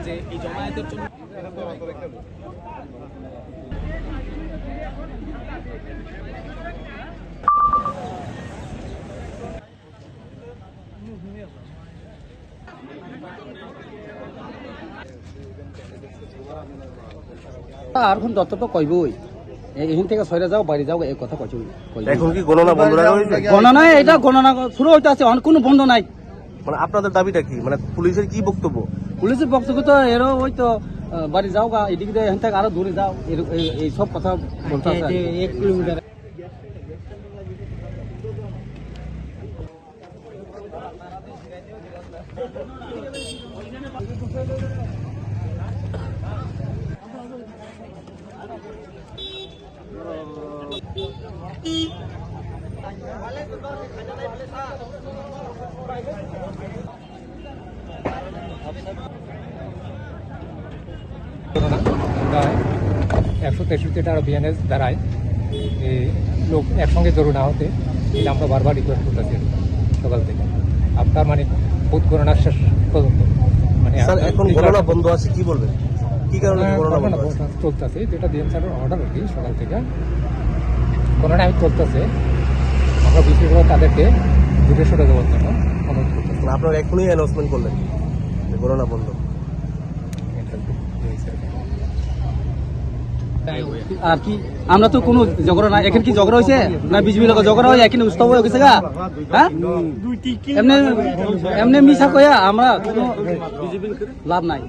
যে এই জমায়েতের জন্য আর এখন যত তো কইবই এখান থেকে সরে যাও বাড়ি যাও এই কথা কইছি। এখন কি গণনা বন্ধ রাখা হয়েছে? গণনা এটা গণনা শুরু হইতে আছে, কোনো বন্ধ নাই। মানে আপনাদের দাবিটা কি, মানে পুলিশের কি বক্তব্য? পুলিশের বক্তব্য তো এরও ওই তো বাড়ি যাও গা, এদিকে এখান থেকে আরো দূরে যাও, এই সব কথা বলতে আছে। 1 কিলোমিটার আমরা 163 টাকা বিএনএস দ্বারায় লোক একসঙ্গে জড়ো না হতে এটা আমরা বারবার রিকোয়েস্ট করতেছি সকাল থেকে আপনার মানে ভোট গণনা শেষ পর্যন্ত। মানে এখন গণনা বন্ধ আছে, কি বলবেন, কি কারণে গণনা চলতেছে? যেটা ডিএম স্যারের অর্ডার আর কি, সকাল থেকে গণনা আমি চলতেছে। আমরা বিশেষভাবে তাদেরকে দূরে সরে যাওয়ার জন্য অনুরোধ করতেছি। আপনারা এখনই অ্যানাউন্সমেন্ট করলেন যে গণনা বন্ধ। আর কি আমরা তো কোনো ঝগড়া নাই, এখন কি ঝগড়া হয়েছে না বিজেপি লোক ঝগড়া হয়ে এখানে উৎসব হয়ে গেছে গা? হ্যাঁ এমনি মিশা কয়া আমরা কোনো লাভ নাই।